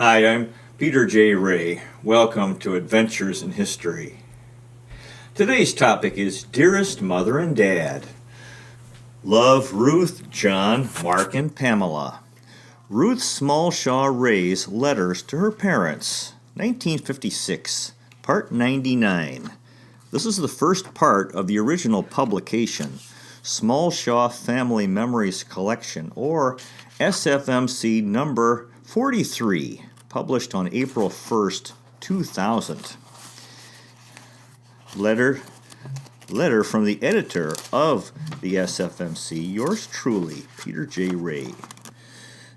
Hi, I'm Peter J. Ray. Welcome to Adventures in History. Today's topic is Dearest Mother and Dad. Love, Ruth, John, Mark, and Pamela. Ruth Smallshaw Ray's Letters to Her Parents, 1956, Part 99. This is the first part of the original publication, Smallshaw Family Memories Collection, or SFMC number 43, published on April 1st, 2000. Letter from the editor of the SFMC, yours truly, Peter J. Ray.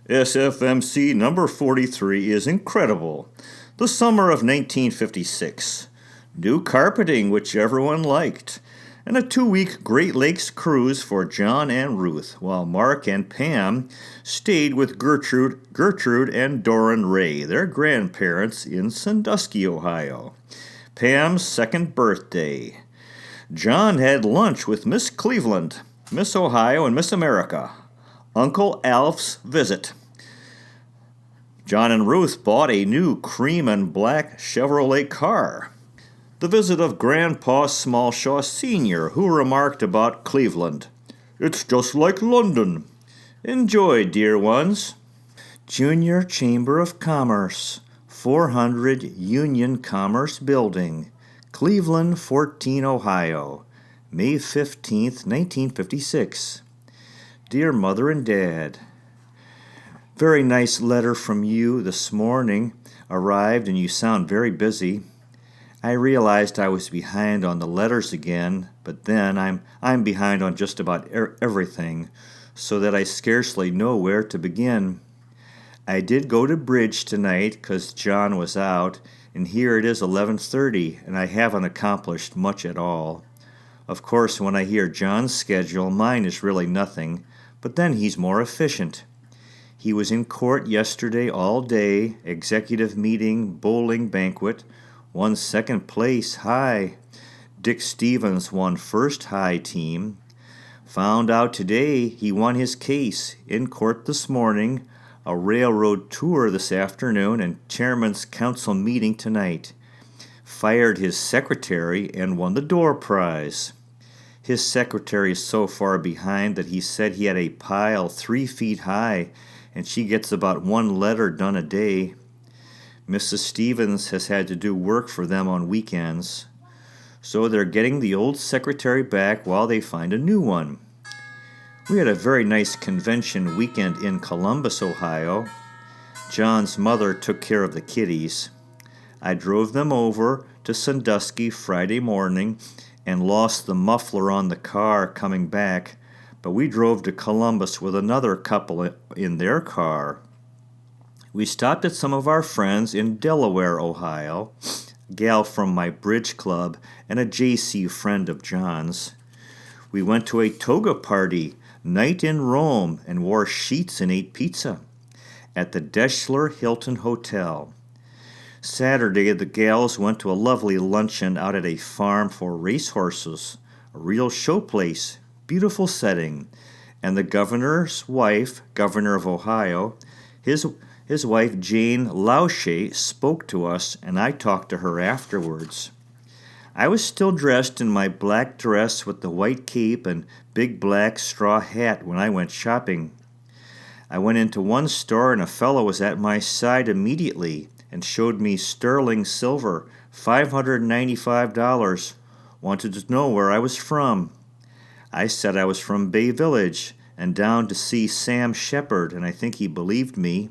SFMC number 43 is incredible. The summer of 1956. New carpeting, which everyone liked, and a 2-week Great Lakes cruise for John and Ruth, while Mark and Pam stayed with Gertrude and Doran Ray, their grandparents, in Sandusky, Ohio. Pam's second birthday. John had lunch with Miss Cleveland, Miss Ohio, and Miss America. Uncle Alf's visit. John and Ruth bought a new cream and black Chevrolet car. The visit of Grandpa Smallshaw Sr., who remarked about Cleveland, "It's just like London." Enjoy, dear ones. Junior Chamber of Commerce, 400 Union Commerce Building, Cleveland, 14, Ohio, May 15th, 1956. Dear Mother and Dad, very nice letter from you this morning. Arrived and you sound very busy. I realized I was behind on the letters again, but then I'm behind on just about everything, so that I scarcely know where to begin. I did go to bridge tonight 'cause John was out, and here it is 11:30, and I haven't accomplished much at all. Of course, when I hear John's schedule, mine is really nothing, but then he's more efficient. He was in court yesterday all day, executive meeting, bowling banquet, won second place high. Dick Stevens won first high team. Found out today he won his case, in court this morning, a railroad tour this afternoon, and chairman's council meeting tonight. Fired his secretary and won the door prize. His secretary is so far behind that he said he had a pile 3 feet high, and she gets about 1 letter done a day. Mrs. Stevens has had to do work for them on weekends, so they're getting the old secretary back while they find a new one. We had a very nice convention weekend in Columbus, Ohio. John's mother took care of the kiddies. I drove them over to Sandusky Friday morning and lost the muffler on the car coming back, but we drove to Columbus with another couple in their car. We stopped at some of our friends in Delaware, Ohio, a gal from my bridge club and a JC friend of John's. We went to a toga party, night in Rome, and wore sheets and ate pizza at the Deschler Hilton Hotel. Saturday, the gals went to a lovely luncheon out at a farm for racehorses, a real show place, beautiful setting, and the governor's wife, governor of Ohio, his wife, Jane Lausche, spoke to us, and I talked to her afterwards. I was still dressed in my black dress with the white cape and big black straw hat when I went shopping. I went into one store, and a fellow was at my side immediately and showed me sterling silver, $595, wanted to know where I was from. I said I was from Bay Village and down to see Sam Shepard, and I think he believed me.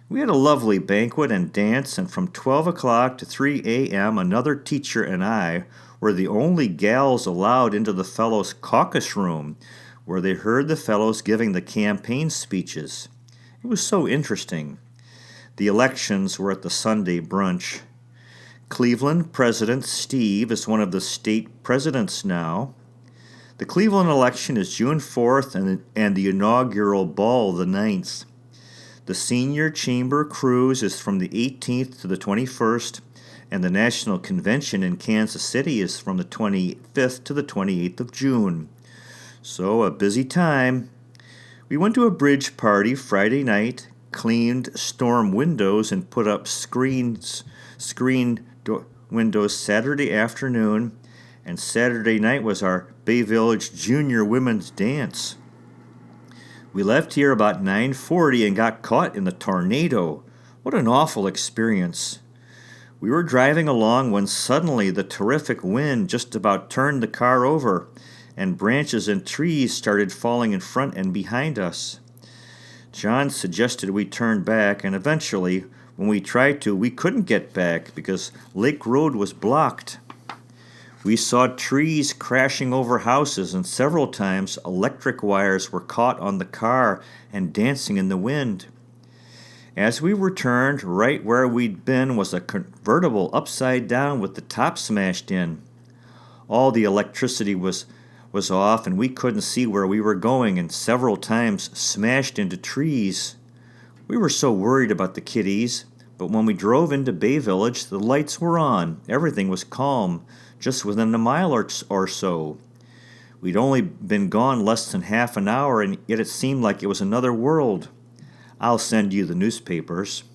We had a lovely banquet and dance, and from 12 o'clock to 3 a.m. another teacher and I were the only gals allowed into the fellows' caucus room, where they heard the fellows giving the campaign speeches. It was so interesting. The elections were at the Sunday brunch. Cleveland President Steve is one of the state presidents now. The Cleveland election is June 4th and the inaugural ball the 9th. The Senior Chamber Cruise is from the 18th to the 21st, and the National Convention in Kansas City is from the 25th to the 28th of June. So a busy time. We went to a bridge party Friday night, cleaned storm windows and put up windows Saturday afternoon, and Saturday night was our Bay Village Junior Women's Dance. We left here about 9:40 and got caught in the tornado. What an awful experience. We were driving along when suddenly the terrific wind just about turned the car over, and branches and trees started falling in front and behind us. John suggested we turn back, and eventually, when we tried to, we couldn't get back because Lake Road was blocked. We saw trees crashing over houses, and several times electric wires were caught on the car and dancing in the wind. As we returned, right where we'd been was a convertible upside down with the top smashed in. All the electricity was off, and we couldn't see where we were going, and several times smashed into trees. We were so worried about the kiddies, but when we drove into Bay Village, the lights were on. Everything was calm, just within a mile or so. We'd only been gone less than half an hour, and yet it seemed like it was another world. I'll send you the newspapers.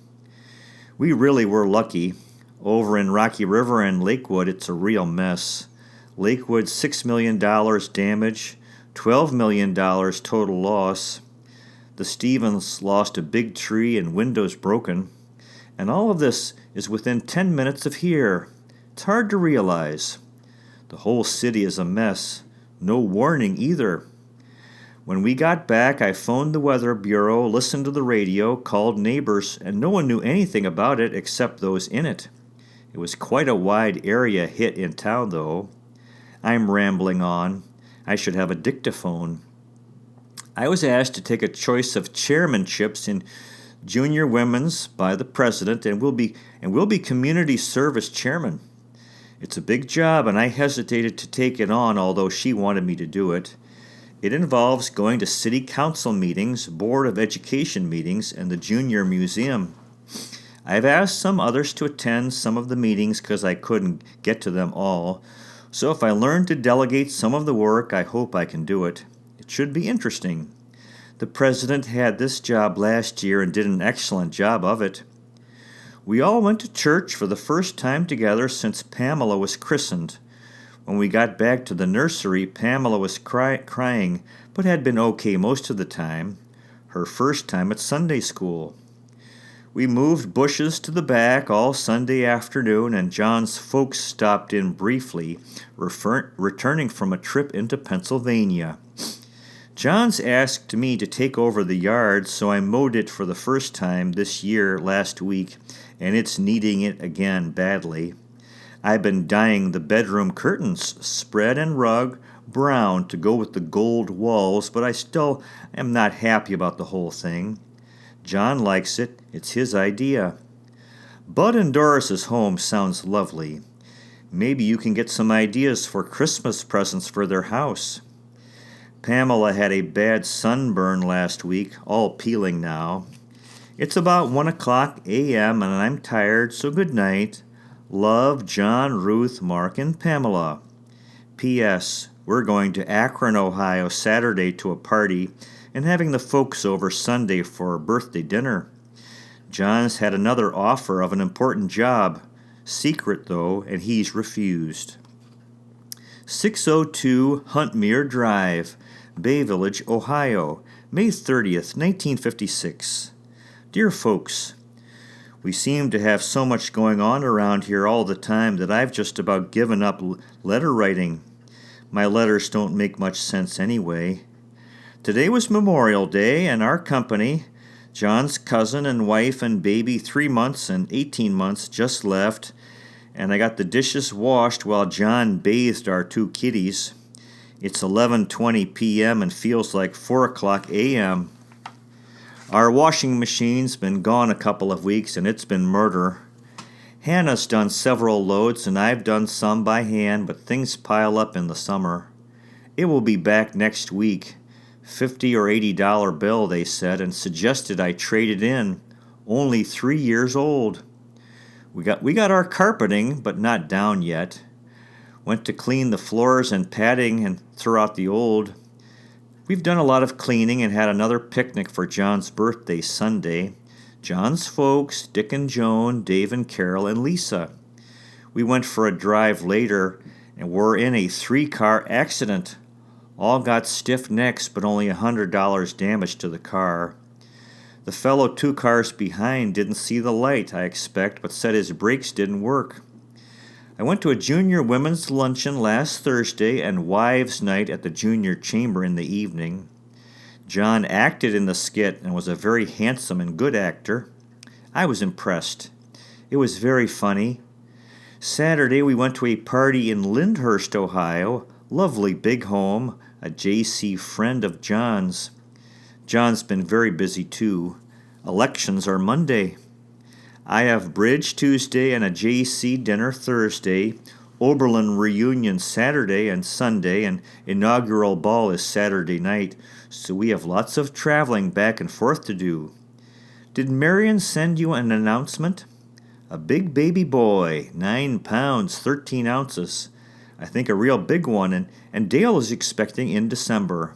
We really were lucky. Over in Rocky River and Lakewood, it's a real mess. Lakewood, $6 million damage, $12 million total loss. The Stevens lost a big tree and windows broken. And all of this is within 10 minutes of here. It's hard to realize. The whole city is a mess. No warning either. When we got back, I phoned the Weather Bureau, listened to the radio, called neighbors, and no one knew anything about it except those in it. It was quite a wide area hit in town, though. I'm rambling on. I should have a dictaphone. I was asked to take a choice of chairmanships in Junior Women's by the president, and will be community service chairman. It's a big job, and I hesitated to take it on, although she wanted me to do it. It involves going to city council meetings, board of education meetings, and the junior museum. I've asked some others to attend some of the meetings because I couldn't get to them all. So if I learn to delegate some of the work, I hope I can do it. It should be interesting. The president had this job last year and did an excellent job of it. We all went to church for the first time together since Pamela was christened. When we got back to the nursery, Pamela was crying, but had been okay most of the time. Her first time at Sunday school. We moved bushes to the back all Sunday afternoon, and John's folks stopped in briefly, returning from a trip into Pennsylvania. John's asked me to take over the yard, so I mowed it for the first time this year last week, and it's needing it again badly. I've been dyeing the bedroom curtains, spread and rug, brown to go with the gold walls, but I still am not happy about the whole thing. John likes it. It's his idea. Bud and Doris's home sounds lovely. Maybe you can get some ideas for Christmas presents for their house. Pamela had a bad sunburn last week, all peeling now. It's about 1:00 a.m. and I'm tired, so good night. Love, John, Ruth, Mark, and Pamela. P.S. We're going to Akron, Ohio, Saturday to a party, and having the folks over Sunday for a birthday dinner. John's had another offer of an important job, secret though, and he's refused. 602 Huntmere Drive, Bay Village, Ohio, May 30th, 1956. Dear folks, we seem to have so much going on around here all the time that I've just about given up letter writing. My letters don't make much sense anyway. Today was Memorial Day, and our company, John's cousin and wife and baby 3 months and 18 months, just left, and I got the dishes washed while John bathed our 2 kitties. It's 11:20 p.m. and feels like 4:00 a.m. Our washing machine's been gone a couple of weeks, and it's been murder. Hannah's done several loads, and I've done some by hand, but things pile up in the summer. It will be back next week. $50 or $80 bill, they said, and suggested I trade it in. Only 3 years old. We got our carpeting, but not down yet. Went to clean the floors and padding and throw out the old. We've done a lot of cleaning and had another picnic for John's birthday Sunday. John's folks, Dick and Joan, Dave and Carol, and Lisa. We went for a drive later and were in a 3-car accident. All got stiff necks, but only $100 damage to the car. The fellow 2 cars behind didn't see the light, I expect, but said his brakes didn't work. I went to a junior women's luncheon last Thursday and wives' night at the junior chamber in the evening. John acted in the skit and was a very handsome and good actor. I was impressed. It was very funny. Saturday we went to a party in Lyndhurst, Ohio. Lovely big home, a JC friend of John's. John's been very busy too. Elections are Monday. I have bridge Tuesday and a JC dinner Thursday, Oberlin reunion Saturday and Sunday, and inaugural ball is Saturday night, so we have lots of traveling back and forth to do. Did Marion send you an announcement? A big baby boy, 9 pounds, 13 ounces. I think a real big one, and Dale is expecting in December.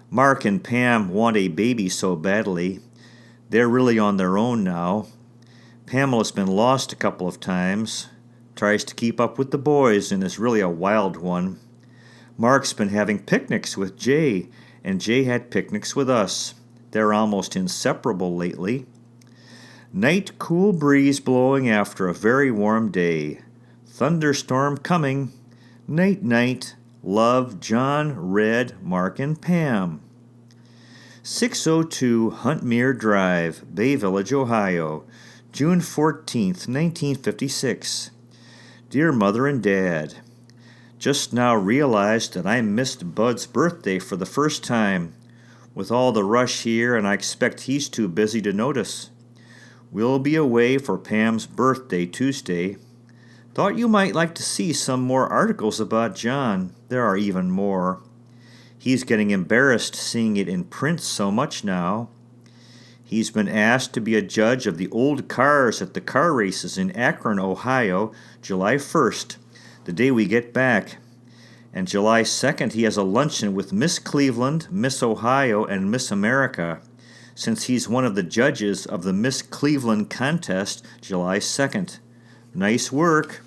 Mark and Pam want a baby so badly. They're really on their own now. Pamela's been lost a couple of times. Tries to keep up with the boys and is really a wild one. Mark's been having picnics with Jay, and Jay had picnics with us. They're almost inseparable lately. Night cool breeze blowing after a very warm day. Thunderstorm coming. Night night. Love, John, Red, Mark, and Pam. 602 Huntmere Drive, Bay Village, Ohio, June 14th, 1956. Dear Mother and Dad, just now realized that I missed Bud's birthday for the first time. With all the rush here, and I expect he's too busy to notice. We'll be away for Pam's birthday Tuesday. Thought you might like to see some more articles about John. There are even more. He's getting embarrassed seeing it in print so much now. He's been asked to be a judge of the old cars at the car races in Akron, Ohio, July 1st, the day we get back. And July 2nd, he has a luncheon with Miss Cleveland, Miss Ohio, and Miss America, since he's one of the judges of the Miss Cleveland contest July 2nd. Nice work.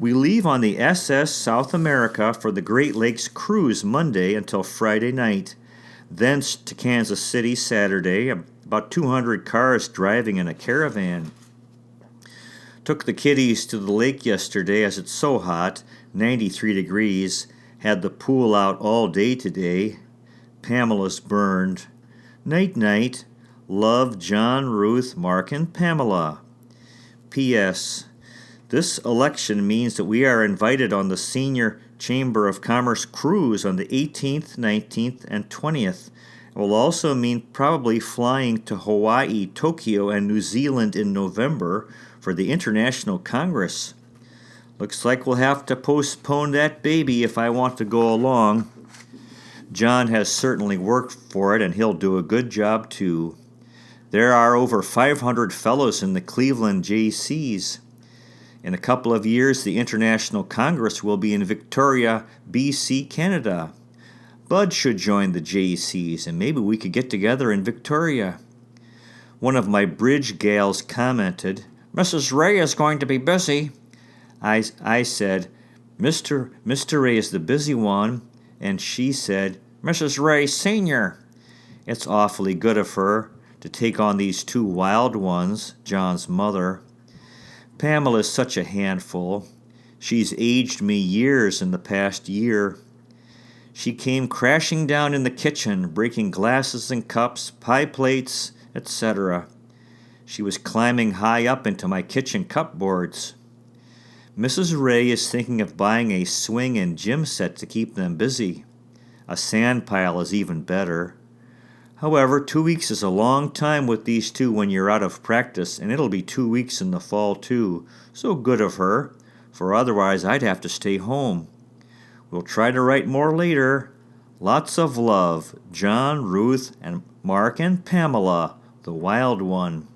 We leave on the SS South America for the Great Lakes cruise Monday until Friday night. Thence to Kansas City Saturday, about 200 cars driving in a caravan. Took the kiddies to the lake yesterday as it's so hot, 93 degrees. Had the pool out all day today. Pamela's burned. Night night. Love, John, Ruth, Mark, and Pamela. P.S. This election means that we are invited on the Senior Chamber of Commerce cruise on the 18th, 19th, and 20th. It will also mean probably flying to Hawaii, Tokyo, and New Zealand in November for the International Congress. Looks like we'll have to postpone that baby if I want to go along. John has certainly worked for it, and he'll do a good job too. There are over 500 fellows in the Cleveland JCs. In a couple of years, the International Congress will be in Victoria, BC, Canada. Bud should join the JCs, and maybe we could get together in Victoria. One of my bridge gals commented, "Mrs. Ray is going to be busy." I said, Mr. Ray is the busy one, and she said, "Mrs. Ray Sr." It's awfully good of her to take on these 2 wild ones, John's mother. Pamela is such a handful. She's aged me years in the past year. She came crashing down in the kitchen, breaking glasses and cups, pie plates, etc. She was climbing high up into my kitchen cupboards. Mrs. Ray is thinking of buying a swing and gym set to keep them busy. A sand pile is even better. However, 2 weeks is a long time with these 2 when you're out of practice, and it'll be 2 weeks in the fall too. So good of her, for otherwise I'd have to stay home. We'll try to write more later. Lots of love, John, Ruth, and Mark, and Pamela, the wild one.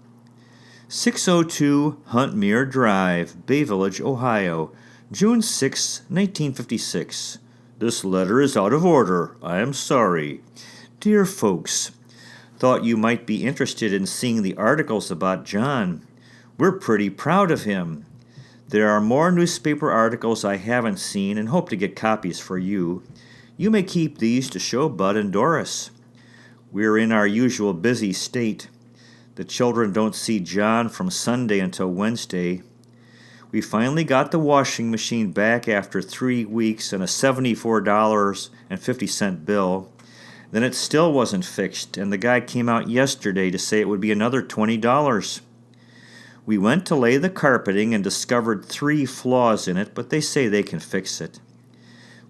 602 Huntmere Drive, Bay Village, Ohio, June 6, 1956. This letter is out of order. I am sorry. Dear folks, thought you might be interested in seeing the articles about John. We're pretty proud of him. There are more newspaper articles I haven't seen and hope to get copies for you. You may keep these to show Bud and Doris. We're in our usual busy state. The children don't see John from Sunday until Wednesday. We finally got the washing machine back after 3 weeks and a $74.50 bill. Then it still wasn't fixed, and the guy came out yesterday to say it would be another $20. We went to lay the carpeting and discovered 3 flaws in it, but they say they can fix it.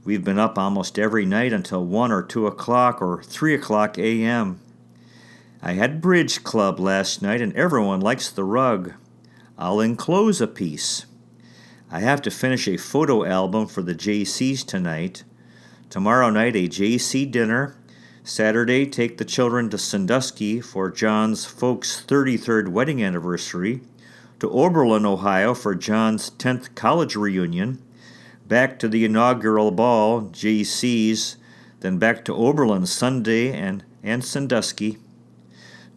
We've been up almost every night until 1 or 2 o'clock or 3 o'clock a.m. I had bridge club last night, and everyone likes the rug. I'll enclose a piece. I have to finish a photo album for the JCs tonight. Tomorrow night, a JC dinner. Saturday, take the children to Sandusky for John's folks' 33rd wedding anniversary, to Oberlin, Ohio for John's 10th college reunion, back to the inaugural ball, JC's, then back to Oberlin Sunday and Sandusky.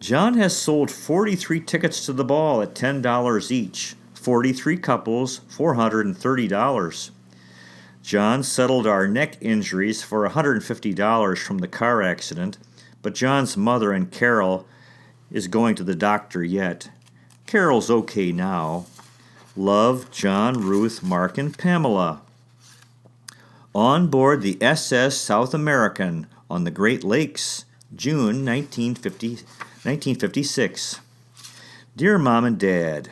John has sold 43 tickets to the ball at $10 each, 43 couples, $430. John settled our neck injuries for $150 from the car accident, but John's mother and Carol is going to the doctor yet. Carol's okay now. Love, John, Ruth, Mark, and Pamela. On board the SS South American on the Great Lakes, June 1956. Dear Mom and Dad,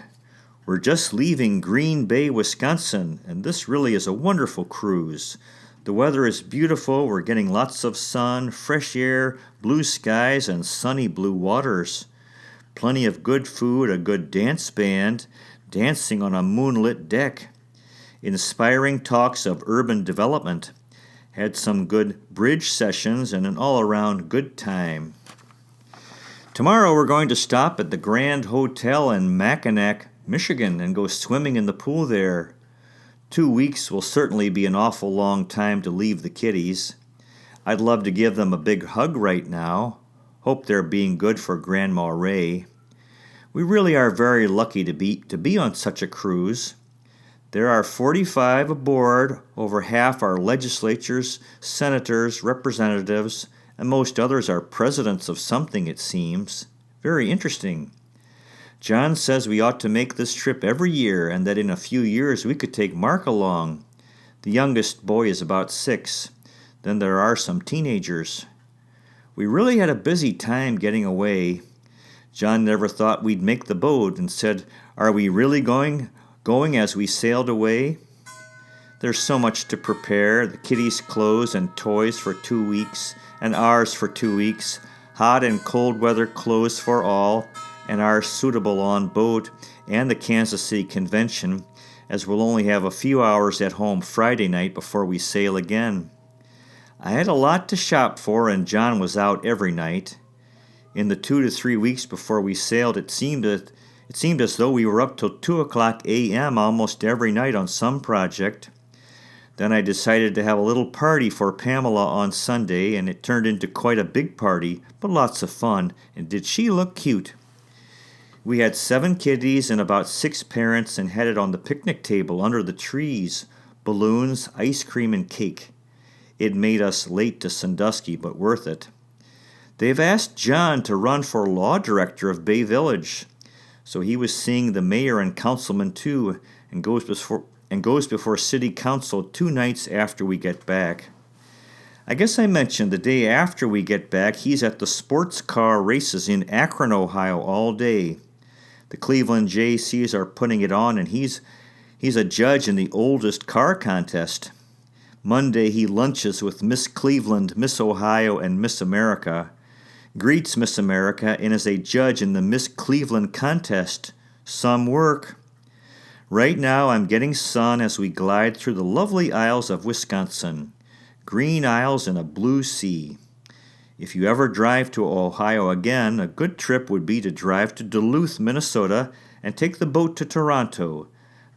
we're just leaving Green Bay, Wisconsin, and this really is a wonderful cruise. The weather is beautiful. We're getting lots of sun, fresh air, blue skies, and sunny blue waters. Plenty of good food, a good dance band, dancing on a moonlit deck. Inspiring talks of urban development. Had some good bridge sessions and an all-around good time. Tomorrow we're going to stop at the Grand Hotel in Mackinac, Michigan, and go swimming in the pool there. 2 weeks will certainly be an awful long time to leave the kiddies. I'd love to give them a big hug right now. Hope they're being good for Grandma Ray. We really are very lucky to be on such a cruise. There are 45 aboard, over half are legislatures, senators, representatives, and most others are presidents of something, it seems. Very interesting. John says we ought to make this trip every year and that in a few years we could take Mark along. The youngest boy is about 6. Then there are some teenagers. We really had a busy time getting away. John never thought we'd make the boat and said, "Are we really going as we sailed away?" There's so much to prepare, the kiddies' clothes and toys for 2 weeks, and ours for 2 weeks, hot and cold weather clothes for all, and ours suitable on boat, and the Kansas City Convention, as we'll only have a few hours at home Friday night before we sail again. I had a lot to shop for, and John was out every night. In the 2 to 3 weeks before we sailed, it seemed as though we were up till 2 o'clock a.m. almost every night on some project. Then I decided to have a little party for Pamela on Sunday, and it turned into quite a big party, but lots of fun, and did she look cute. We had 7 kiddies and about 6 parents and had it on the picnic table under the trees, balloons, ice cream, and cake. It made us late to Sandusky, but worth it. They've asked John to run for law director of Bay Village, so he was seeing the mayor and councilman too, and goes before city council 2 nights after we get back. I guess I mentioned the day after we get back, he's at the sports car races in Akron, Ohio all day. The Cleveland JCs are putting it on, and he's a judge in the oldest car contest. Monday he lunches with Miss Cleveland, Miss Ohio, and Miss America, greets Miss America, and is a judge in the Miss Cleveland contest. Some work. Right now I'm getting sun as we glide through the lovely Isles of Wisconsin. Green Isles and a blue sea. If you ever drive to Ohio again, a good trip would be to drive to Duluth, Minnesota, and take the boat to Toronto.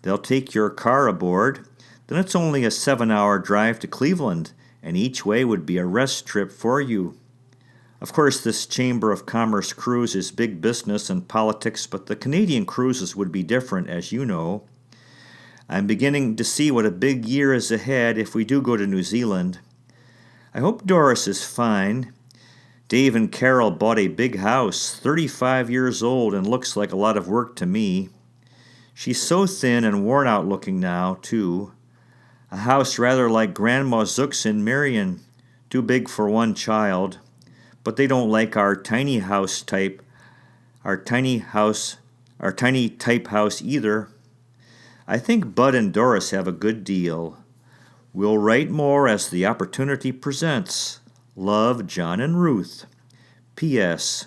They'll take your car aboard. Then it's only a 7-hour drive to Cleveland, and each way would be a rest trip for you. Of course, this Chamber of Commerce cruise is big business and politics, but the Canadian cruises would be different, as you know. I'm beginning to see what a big year is ahead if we do go to New Zealand. I hope Doris is fine. Dave and Carol bought a big house, 35 years old, and looks like a lot of work to me. She's so thin and worn out looking now, too. A house rather like Grandma Zook's in Marion, too big for one child. But they don't like our tiny type house either. I think Bud and Doris have a good deal. We'll write more as the opportunity presents. Love, John and Ruth. P.S.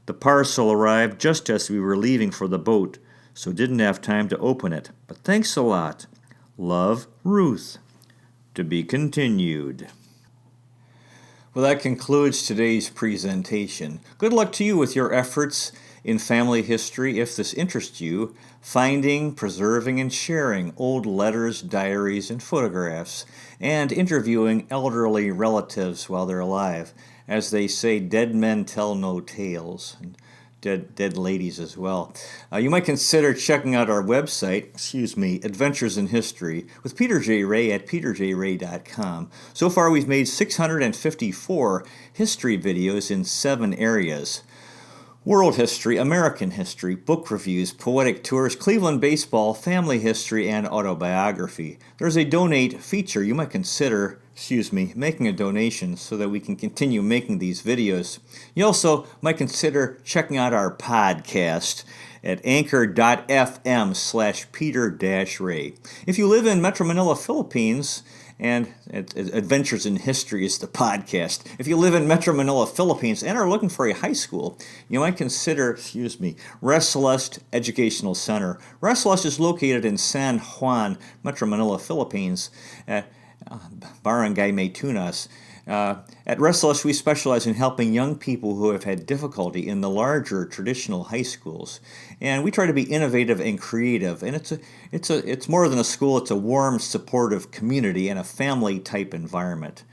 The parcel arrived just as we were leaving for the boat, so didn't have time to open it. But thanks a lot. Love, Ruth. To be continued. Well, that concludes today's presentation. Good luck to you with your efforts in family history. If this interests you, finding, preserving, and sharing old letters, diaries, and photographs, and interviewing elderly relatives while they're alive. As they say, dead men tell no tales, and dead ladies as well. You might consider checking out our website, Adventures in History, with Peter J. Ray at peterjray.com. So far, we've made 654 history videos in 7 areas. World history, American history, book reviews, poetic tours, Cleveland baseball, family history, and autobiography. There's a donate feature. You might consider, making a donation so that we can continue making these videos. You also might consider checking out our podcast at anchor.fm/Peter-Ray. If you live in Metro Manila, Philippines, and Adventures in History is the podcast. If you live in Metro Manila, Philippines, and are looking for a high school, you might consider, Receleste Educational Center. Receleste is located in San Juan, Metro Manila, Philippines, Barangay Maytunas. At Receleste, we specialize in helping young people who have had difficulty in the larger traditional high schools, and we try to be innovative and creative. And it's more than a school; it's a warm, supportive community and a family-type environment.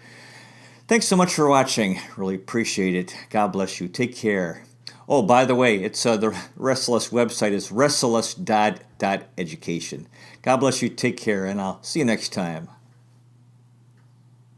Thanks so much for watching. Really appreciate it. God bless you. Take care. Oh, by the way, it's the Receleste website is receleste.education. God bless you. Take care, and I'll see you next time.